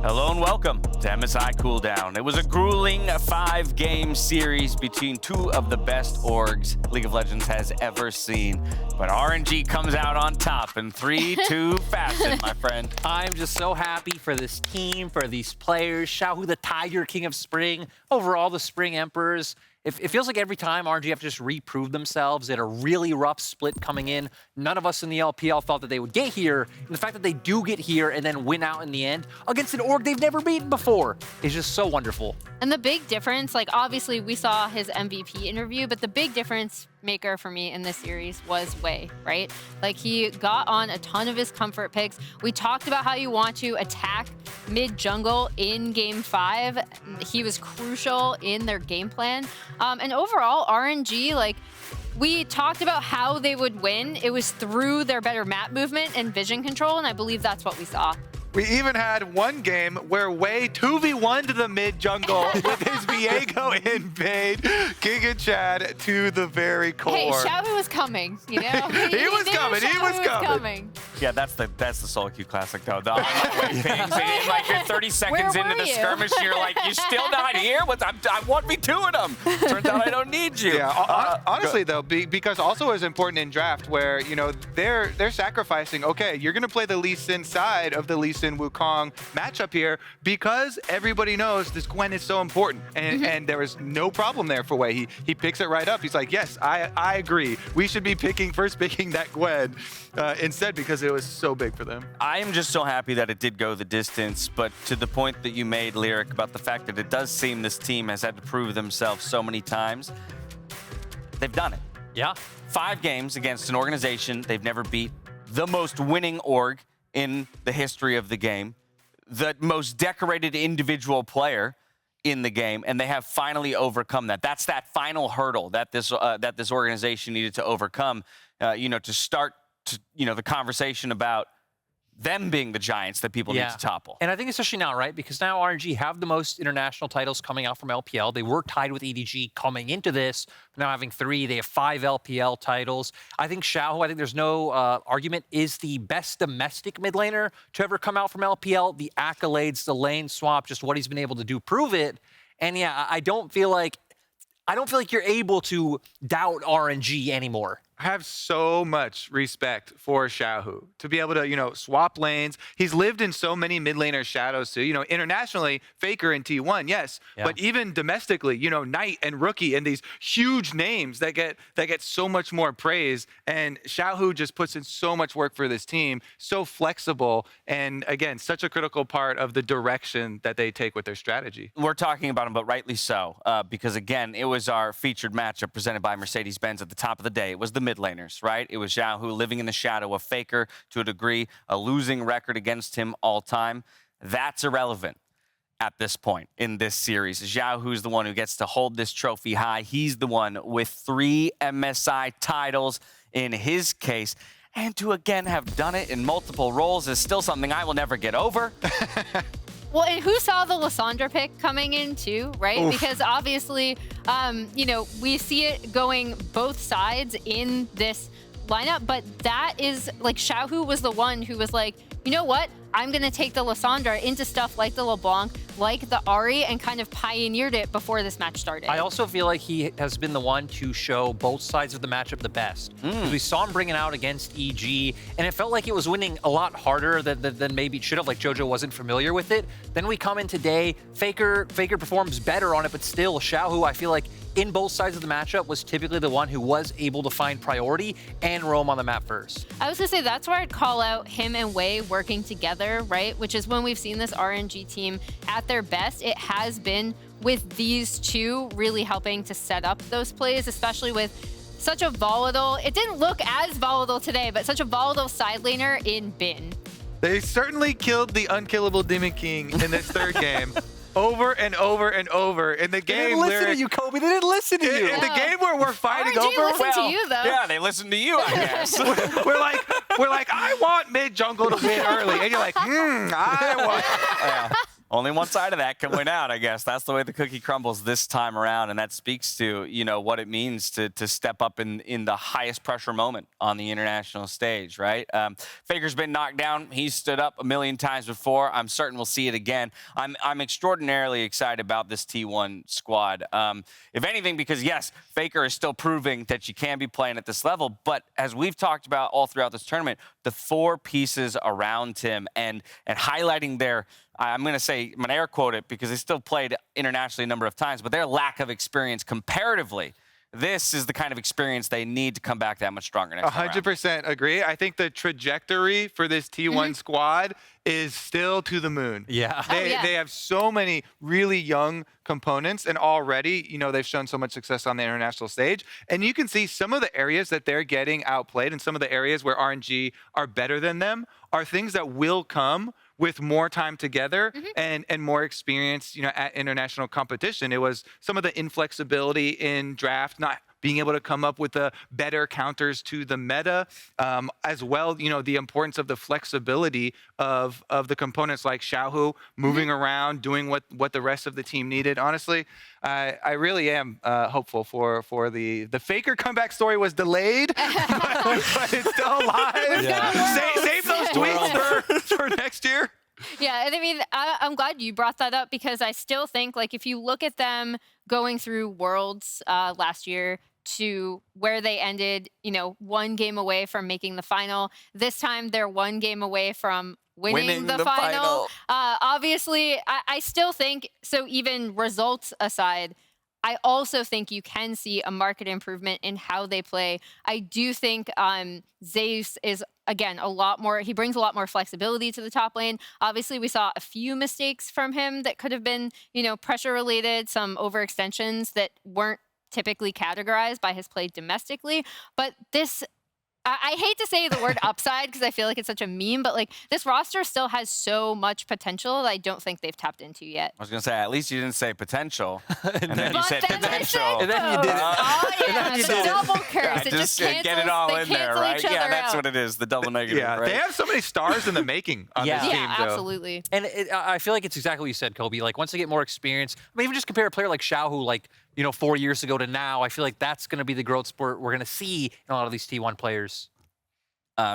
Hello and welcome to MSI Cooldown. It was a grueling 5-game series between two of the best orgs League of Legends has ever seen. But RNG comes out on top in 3-2 fashion, my friend. I'm just so happy for this team, for these players. Xiaohu, the Tiger King of Spring, overall the Spring Emperors. It feels like every time RNG have to just reprove themselves. They had a really rough split coming in. None of us in the LPL thought that they would get here. And the fact that they do get here and then win out in the end against an org they've never beaten before is just so wonderful. And the big difference, like obviously we saw his MVP interview, but the big difference maker for me in this series was Wei, right? Like he got on a ton of his comfort picks. We talked about how you want to attack mid jungle in game 5. He was crucial in their game plan. And overall, RNG, like we talked about how they would win. It was through their better map movement and vision control, and I believe that's what we saw. We even had one game where Wei 2v1 to the mid jungle with his Viego invade, King and Chad to the very core. Hey, Xiaohu was coming, you know? He was coming. Yeah, that's the solo queue classic though. The online things. And like you're 30 seconds into the skirmish, and you're like, you're still not here? I'm 1v2ing them. Turns out I don't need you. Yeah, honestly though, because also is important in draft where, you know, they're sacrificing, okay, you're gonna play the Lee Sin side of the Lee Sin Wukong matchup here because everybody knows this Gwen is so important, and there was no problem there for Wei. He picks it right up. He's like, yes, I agree. We should be first picking that Gwen instead because it was so big for them. I am just so happy that it did go the distance, but to the point that you made, Lyric, about the fact that it does seem this team has had to prove themselves so many times, they've done it. Yeah. 5 games against an organization they've never beat, the most winning org in the history of the game, the most decorated individual player in the game, and they have finally overcome that. That's that final hurdle that this organization needed to overcome, to start the conversation about them being the giants that people need to topple. And I think especially now, right? Because now RNG have the most international titles coming out from LPL. They were tied with EDG coming into this. Now having 3, they have 5 LPL titles. I think Xiaohu, I think there's no argument, is the best domestic mid laner to ever come out from LPL. The accolades, the lane swap, just what he's been able to do, prove it. And yeah, I don't feel like you're able to doubt RNG anymore. I have so much respect for Xiaohu to be able to, swap lanes. He's lived in so many mid laner shadows too. Internationally, FLICKR and T1, yes, but even domestically, Knight and Rookie and these huge names that get so much more praise. And Xiaohu just puts in so much work for this team, so flexible, and again, such a critical part of the direction that they take with their strategy. We're talking about him, but rightly so, because again, it was our featured matchup presented by Mercedes-Benz at the top of the day. It was the mid laners, right? It was Xiaohu living in the shadow of FLICKR to a degree, a losing record against him all time. That's irrelevant at this point in this series. Xiaohu's the one who gets to hold this trophy high. He's the one with 3 MSI titles in his case. And to again have done it in multiple roles is still something I will never get over. Well, and who saw the Lysandra pick coming in too, right? Oof. Because obviously, we see it going both sides in this lineup, but that is like Xiaohu was the one who was like, you know what? I'm going to take the Lysandra into stuff like the LeBlanc, like the Ahri, and kind of pioneered it before this match started. I also feel like he has been the one to show both sides of the matchup the best. Because we saw him bring it out against EG, and it felt like it was winning a lot harder than maybe it should have, like JoJo wasn't familiar with it. Then we come in today, FLICKR performs better on it, but still, Xiaohu, I feel like, in both sides of the matchup, was typically the one who was able to find priority and roam on the map first. I was going to say, that's where I'd call out him and Wei working together, right? Which is when we've seen this RNG team at their best, it has been with these two really helping to set up those plays, especially with such a volatile, it didn't look as volatile today, but such a volatile side laner in Bin. They certainly killed the unkillable Demon King in this third game. Over and over and over in the game. They didn't listen to you, Kobe. They didn't listen to you. In the game where we're fighting RNG over, listened to you, though. Yeah, they listened to you, I guess. we're like, I want mid jungle to win early, and you're like, I want. Only one side of that can win out, I guess. That's the way the cookie crumbles this time around, and that speaks to, you know, what it means to step up in the highest pressure moment on the international stage, right? FLICKR's been knocked down. He's stood up a million times before. I'm certain we'll see it again. I'm extraordinarily excited about this T1 squad. If anything, because yes, FLICKR is still proving that you can be playing at this level, but as we've talked about all throughout this tournament, the four pieces around him and highlighting their, I'm going to air quote it because they still played internationally a number of times, but their lack of experience comparatively, this is the kind of experience they need to come back that much stronger next time around. 100% agree. I think the trajectory for this T1 squad is still to the moon. Yeah. They have so many really young components, and already, you know, they've shown so much success on the international stage. And you can see some of the areas that they're getting outplayed and some of the areas where RNG are better than them are things that will come with more time together and more experience, you know, at international competition. It was some of the inflexibility in draft, not being able to come up with the better counters to the meta, as well, you know, the importance of the flexibility of the components like Xiaohu moving around, doing what the rest of the team needed. Honestly, I really am hopeful for the FLICKR comeback story was delayed, but it's still alive. Save those tweets for next year. Yeah, and I mean, I'm glad you brought that up because I still think, like, if you look at them going through Worlds last year to where they ended, you know, one game away from making the final. This time, they're one game away from winning the final. Obviously, I still think, so even results aside, I also think you can see a market improvement in how they play. I do think Zeus is, again, a lot more, he brings a lot more flexibility to the top lane. Obviously, we saw a few mistakes from him that could have been, you know, pressure related, some overextensions that weren't typically categorized by his play domestically. But this, I hate to say the word upside because I feel like it's such a meme, but like this roster still has so much potential that I don't think they've tapped into yet. I was going to say, at least you didn't say potential. And then you But said then potential. I said And then you did it. Oh yeah, the double curse. Yeah, It just cancels, get it all they in there, cancel right? each other Yeah, that's out. what it is, the double negative, Yeah, right? they have so many stars in the making on this team, Yeah, though. absolutely. And I feel like it's exactly what you said, Kobe. Like, once they get more experience, I mean, even just compare a player like Xiaohu, like, you know, 4 years ago to now, I feel like that's going to be the growth spurt we're going to see in a lot of these T1 players.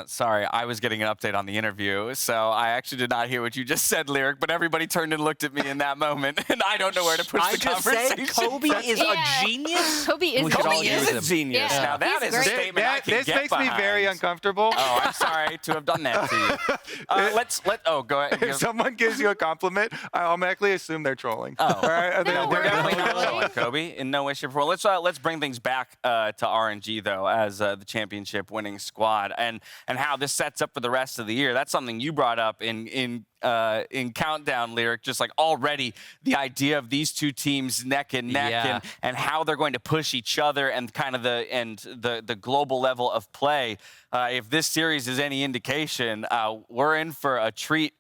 Sorry, I was getting an update on the interview, so I actually did not hear what you just said, Lyric, but everybody turned and looked at me in that moment, and I don't know where to push the conversation. Kobe is a genius. Kobe is We should all Kobe use is him. a genius. Yeah, Now that he's is a great. statement I can This get makes me very behind. uncomfortable. Oh, I'm sorry to have done that to you. Go ahead. If someone gives you a compliment, I automatically assume they're trolling. Oh. All right? No, We're we're definitely not not trolling. trolling, Kobe, in no way, shape, or form. Let's bring things back to RNG though, as the championship winning squad, and how this sets up for the rest of the year. That's something you brought up in Countdown, Lyric. Just like already the idea of these two teams neck and neck, and how they're going to push each other, and kind of the global level of play. If this series is any indication, we're in for a treat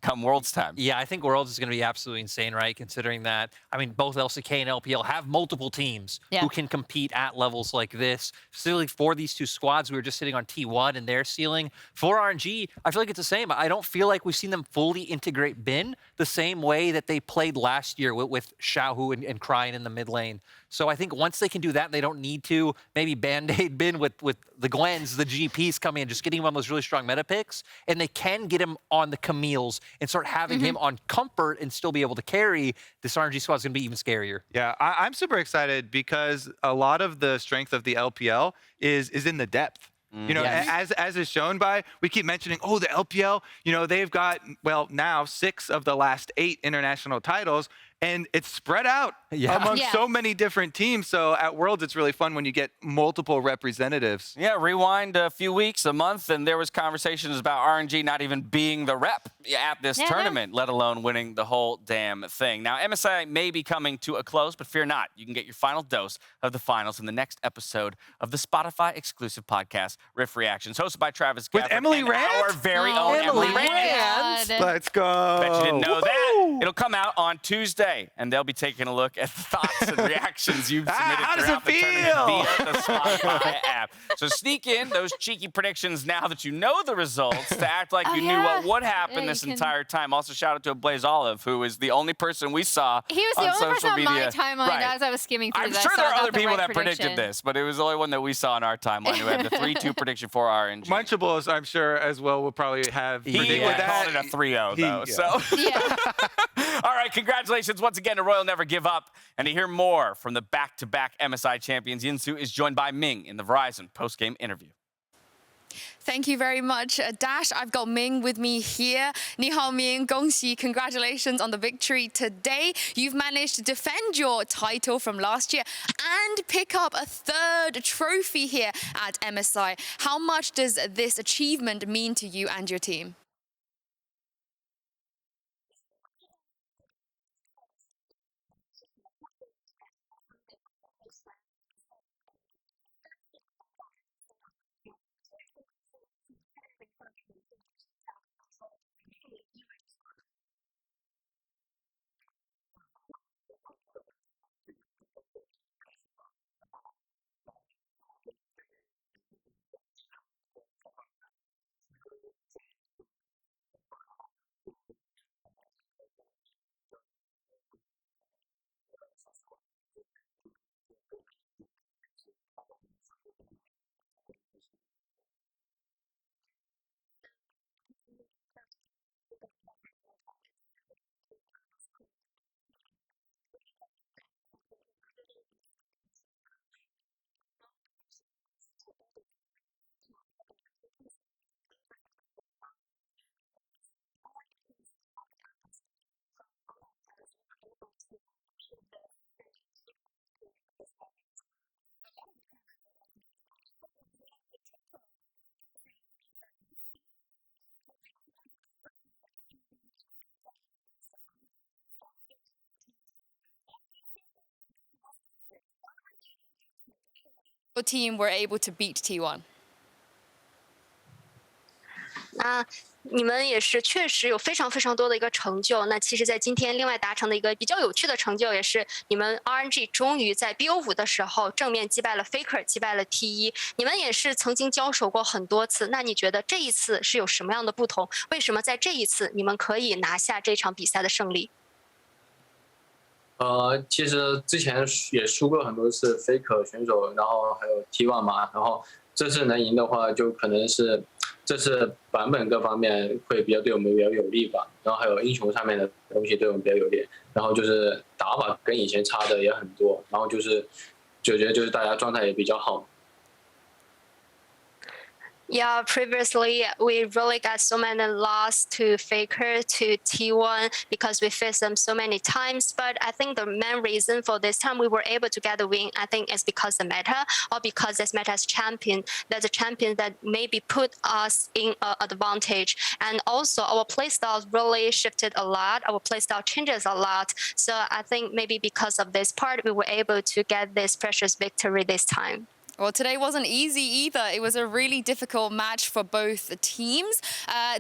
come Worlds time. Yeah, I think Worlds is going to be absolutely insane, right? Considering that, I mean, both LCK and LPL have multiple teams who can compete at levels like this. Specifically for these two squads, we were just sitting on T1 and their ceiling. For RNG, I feel like it's the same. I don't feel like we've seen them fully integrate Bin the same way that they played last year with Xiaohu and Cryin in the mid lane. So I think once they can do that, they don't need to maybe Band-Aid Bin with the Glens, the GPs coming in, just getting him on those really strong meta picks, and they can get him on the Camille's and start having him on Comfort and still be able to carry. This RNG squad is going to be even scarier. Yeah, I'm super excited because a lot of the strength of the LPL is in the depth. You know, as is shown by, we keep mentioning, oh, the LPL, you know, they've got, well, now 6 of the last 8 international titles, and it's spread out among so many different teams. So at Worlds, it's really fun when you get multiple representatives. Yeah, rewind a few weeks, a month, and there was conversations about RNG not even being the rep at this tournament, let alone winning the whole damn thing. Now, MSI may be coming to a close, but fear not. You can get your final dose of the finals in the next episode of the Spotify exclusive podcast, Riff Reactions, hosted by Travis With Gafford Emily and Rand? our very own Emily Rand. Let's go. Bet you didn't know Woo-hoo! that. It'll come out on Tuesday, and they'll be taking a look at the thoughts and reactions you've submitted How does throughout it the tournament feel? via the Spotify app. So sneak in those cheeky predictions now that you know the results to act like you knew what would happen this entire time. Also, shout out to Blaze Olive, who is the only person we saw He was on the only person social on my media. timeline as I was skimming through I'm this. sure so there I are got other the people right that predicted prediction. this, but it was the only one that we saw on our timeline who had the 3-2 prediction for RNG. Munchables, I'm sure, as well, will probably have He predicted that. called it a 3-0, though. Yeah. So, Yeah. all right, congratulations once again to Royal Never Give Up. And to hear more from the back-to-back MSI champions, Yinsu is joined by Ming in the Verizon post-game interview. Thank you very much, Dash. I've got Ming with me here. 你好, Ming. 恭喜, congratulations on the victory today. You've managed to defend your title from last year and pick up a third trophy here at MSI. How much does this achievement mean to you and your team? Your team were able to beat T1. 那你们也是确实有非常非常多的一个成就。那其实，在今天另外达成的一个比较有趣的成就，也是你们 RNG 终于在 BO5的时候正面击败了 FLICKR， 击败了 T1。你们也是曾经交手过很多次，那你觉得这一次是有什么样的不同？为什么在这一次你们可以拿下这场比赛的胜利？其实之前也输过很多次 FLICKR 选手，然后还有 T1 嘛，然后这次能赢的话，就可能是这次版本各方面会比较对我们比较有利吧，然后还有英雄上面的东西对我们比较有利，然后就是打法跟以前差的也很多，然后就是觉得就是大家状态也比较好。Yeah, previously we really got so many loss to FLICKR, to T1 because we faced them so many times. But I think the main reason for this time we were able to get the win, I think, is because the meta, or because this meta's champion, there's a champion that maybe put us in an advantage. And also our playstyle really shifted a lot. Our playstyle changes a lot. So I think maybe because of this part, we were able to get this precious victory this time. Well, today wasn't easy either. It was a really difficult match for both teams.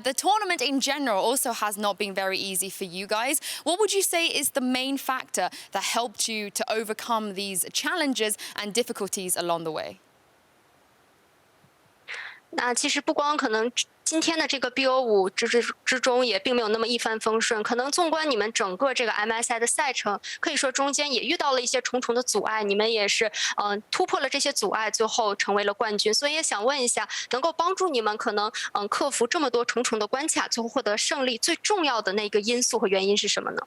The tournament in general also has not been very easy for you guys. What would you say is the main factor that helped you to overcome these challenges and difficulties along the way? 那其实不光可能今天的这个 BO5 之中也并没有那么一帆风顺，可能纵观你们整个这个 MSI 的赛程，可以说中间也遇到了一些重重的阻碍，你们也是突破了这些阻碍，最后成为了冠军。所以也想问一下，能够帮助你们可能克服这么多重重的关卡，最后获得胜利，最重要的那个因素和原因是什么呢？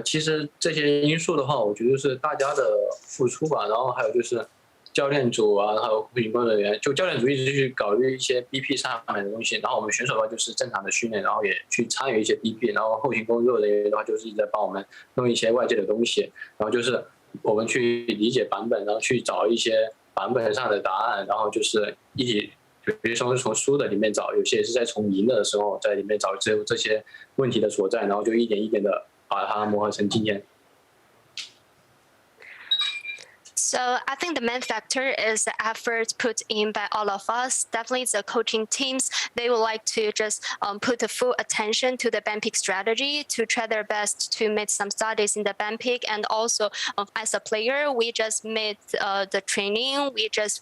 其实这些因素的话，我觉得是大家的付出吧，然后还有就是教练组啊，还有后勤工作人员，就教练组一直去考虑一些 BP 上面的东西，然后我们选手的话就是正常的训练，然后也去参与一些 BP， 然后后勤工作人员的话就是一直在帮我们弄一些外界的东西，然后就是我们去理解版本，然后去找一些版本上的答案，然后就是一起，比如说从输的里面找，有些也是在从赢的时候在里面找这些问题的所在，然后就一点一点的把它磨合成今天。So I think the main factor is the effort put in by all of us. Definitely the coaching teams, they would like to just put the full attention to the ban pick strategy, to try their best to make some studies in the ban pick. And also as a player, we just made the training.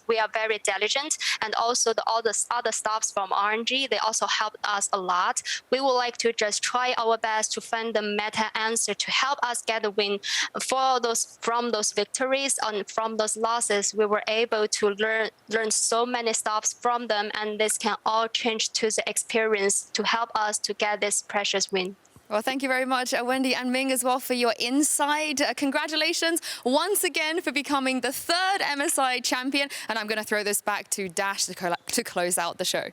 We are very diligent. And also all the other staffs from RNG, they also helped us a lot. We would like to just try our best to find the meta answer to help us get a win from those victories and from those losses. We were able to learn so many stuff from them, and this can all change to the experience to help us to get this precious win. Well, thank you very much, Wendy and Ming, as well, for your insight. Congratulations once again for becoming the 3rd MSI champion. And I'm going to throw this back to Dash to close out the show.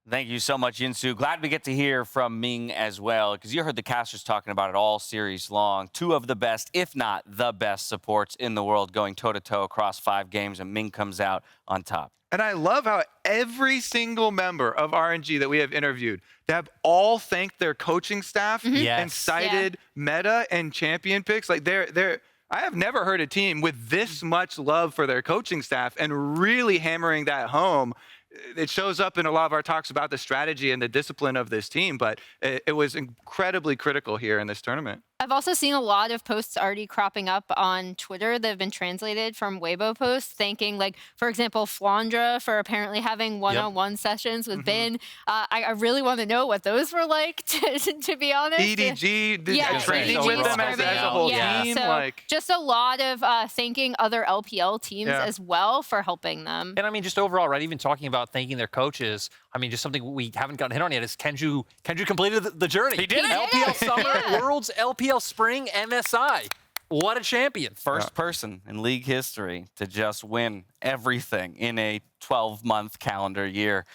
Thank you so much, Yinsu. Glad we get to hear from Ming as well, because you heard the casters talking about it all series long. 2 of the best, if not the best, supports in the world going toe-to-toe across 5 games, and Ming comes out on top. And I love how every single member of RNG that we have interviewed, they have all thanked their coaching staff and cited meta and champion picks. Like I have never heard a team with this much love for their coaching staff and really hammering that home. It shows up in a lot of our talks about the strategy and the discipline of this team, but it was incredibly critical here in this tournament. I've also seen a lot of posts already cropping up on Twitter that have been translated from Weibo posts, thanking, like, for example, Flandra for apparently having one-on-one sessions with Bin. I really want to know what those were like, to be honest. EDG, training with them as a whole team. So just a lot of thanking other LPL teams as well for helping them. And I mean, just overall, right, even talking about thanking their coaches, I mean, just something we haven't gotten hit on yet is Kenju completed the journey. He did it. LPL Summer, Worlds, LPL Spring, MSI. What a champion. First person in league history to just win everything in a 12-month calendar year.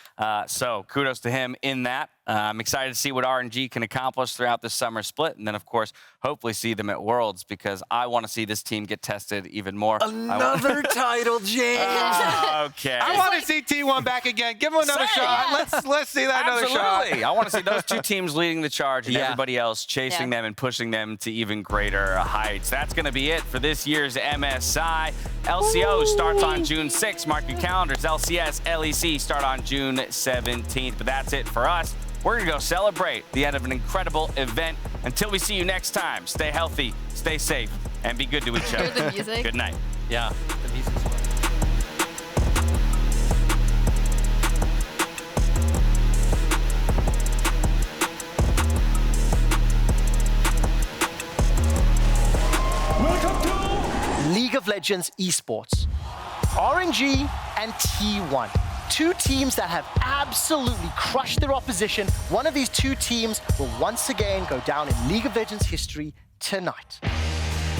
So kudos to him in that. I'm excited to see what RNG can accomplish throughout this summer split. And then, of course, hopefully see them at Worlds, because I want to see this team get tested even more. Another title, James. Okay. I want to see T1 back again. Give them another shot. Let's see that another shot. Absolutely. I want to see those 2 teams leading the charge and everybody else chasing them and pushing them to even greater heights. That's going to be it for this year's MSI. LCO starts on June 6th. Mark your calendars. LCS, LEC start on June 17th. But that's it for us. We're going to go celebrate the end of an incredible event. Until we see you next time, stay healthy, stay safe, and be good to each other. Hear the music. Good night. Yeah, the music's fun. League of Legends Esports. RNG and T1. 2 teams that have absolutely crushed their opposition. One of these 2 teams will once again go down in League of Legends history tonight.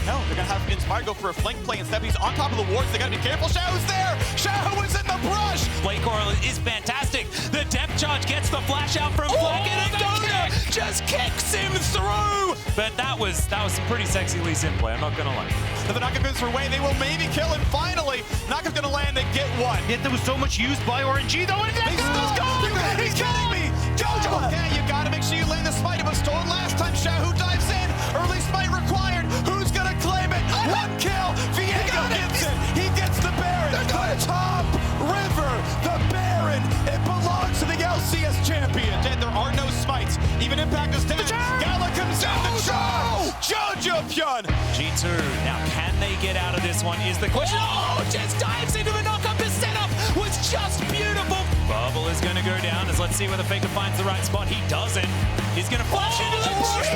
No, they're going to have Inspire go for a flank play. Instead, he's on top of the wards. They got to be careful. Xiaohu's there. Xiaohu is in the brush. FLICKR is fantastic. The depth charge gets the flash out from FLICKR, and Dota just kicks him through. But that was some pretty sexy Lee Sin play, I'm not going to lie. If the Naka goes for away, they will maybe kill him finally. Naka's going to land and get 1. Yet there was so much used by RNG, though, and Nexus gone. He's kidding me. Jojo. Yeah, you got to make sure you land the smite. It was told last time. Xiaohu dives in. Early smite required. Who's going to claim it? 1 kill. Viego gets it. He gets the Baron. The top river. The Baron. It belongs to the LCS champion. And there are no smites. Even Impact is dead. Gala comes down the charge. Jojo Pyun. G2, now can they get out of this one is the question. Oh, just dives into the knockup. The setup was just beautiful. Bubble is going to go down as let's see whether FLICKR finds the right spot. He doesn't. He's going to flash into the bush.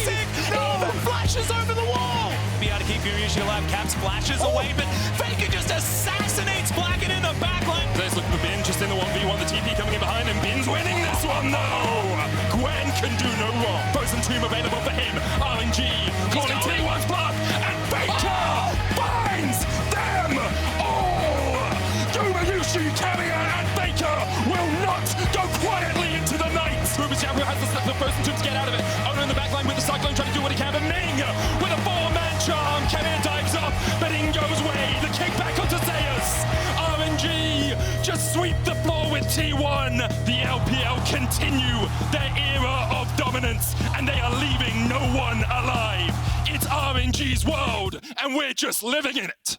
Sick. Even flashes over the wall. Be able to keep Yinsu alive. Cap splashes away, but FLICKR just assassinates Blacken in the backline. First look for Bin, just in the 1v1. The TP coming in behind, and Bin's winning this one, though. Gwen can do no wrong. Frozen Tomb available for him. RNG calling T1's bluff, and FLICKR finds them all. Yinsu, Carrier, and FLICKR will not go quietly into the night. Xiaohu has the Frozen Tomb to get out of it. Owner in the backline with the Cyclone trying to do what he can, but Ming with a 4-man charm. Carrier dives up, but in goes Wei. The kickback onto Zeus. RNG just sweep the floor with T1. The LPL continue their era of dominance, and they are leaving no one alive. It's RNG's world, and we're just living in it.